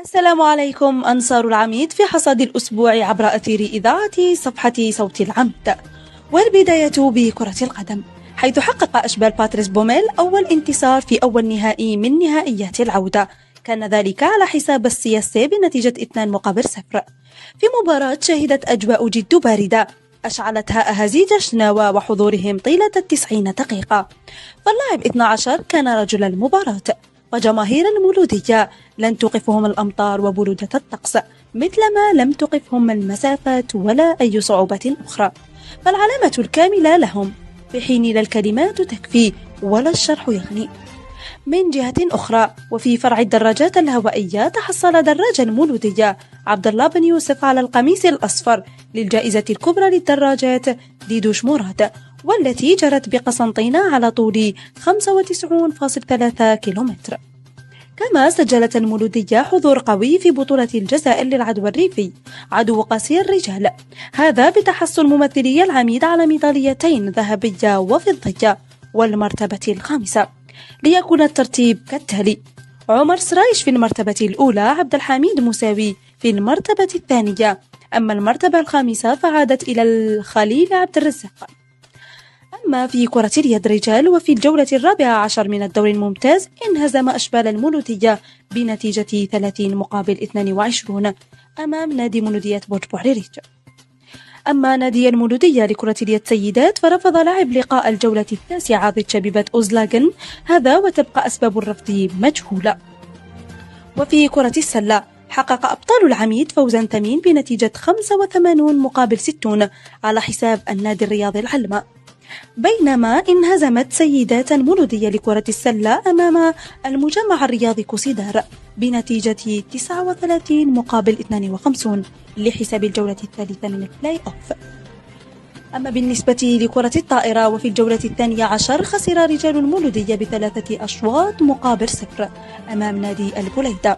السلام عليكم أنصار العميد في حصاد الأسبوع عبر أثير إذاعة صفحة صوت العمد. والبداية بكرة القدم، حيث حقق أشبال باتريس بوميل أول انتصار في أول نهائي من نهائيات العودة، كان ذلك على حساب السياسي بنتيجة 2-0 في مباراة شهدت أجواء جد باردة أشعلتها أهازيج الشناوى وحضورهم طيلة 90 دقيقة. فاللاعب 12 كان رجل المباراة، وجماهير المولودية لن توقفهم الأمطار وبرودة الطقس مثلما لم تقفهم المسافات ولا أي صعوبة أخرى، فالعلامة الكاملة لهم، في حين لا الكلمات تكفي ولا الشرح يغني. من جهة أخرى، وفي فرع الدراجات الهوائية، تحصل دراج المولودية عبد الله بن يوسف على القميص الأصفر للجائزة الكبرى للدراجات ديدوش مراد، والتي جرت بقسنطينة على طول 95.3 كيلومتر. كما سجلت المولودية حضور قوي في بطولة الجزائر للعدو الريفي عدو قاسي الرجال، هذا بتحصل ممثلي العميد على ميداليتين ذهبية وفضية والمرتبة الخامسة، ليكون الترتيب كالتالي: عمر سرايش في المرتبة الأولى، عبد الحميد مساوي في المرتبة الثانية، أما المرتبة الخامسة فعادت إلى الخليل عبد الرزاق. أما في كرة اليد رجال، وفي الجولة 14 من الدور الممتاز انهزم أشبال المولودية بنتيجة 30-22 أمام نادي مولودية برج بوعريريج. أما نادي المولودية لكرة اليد سيدات فرفض لعب لقاء الجولة 9 ضد شبيبة أوزلاغن، هذا وتبقى أسباب الرفض مجهولة. وفي كرة السلة حقق أبطال العميد فوزا ثمين بنتيجة 85-60 على حساب النادي الرياضي العلماء، بينما انهزمت سيدات المولودية لكرة السلة أمام المجمع الرياضي كوسيدار بنتيجة 39-52 لحساب الجولة الثالثة من البلاي أوف. أما بالنسبة لكرة الطائرة، وفي الجولة 12 خسر رجال المولودية ب3 أشواط مقابل 0 أمام نادي البليدة.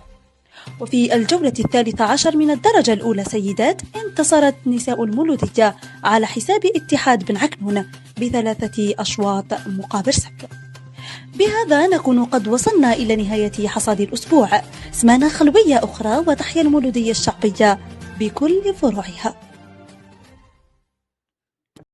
وفي الجولة 13 من الدرجة الأولى سيدات انتصرت نساء المولودية على حساب اتحاد بن عكنون ب3 أشواط مقابل 0. بهذا نكون قد وصلنا إلى نهاية حصاد الأسبوع. سمانة خلوية أخرى، وتحيا المولودية الشعبية بكل فروعها.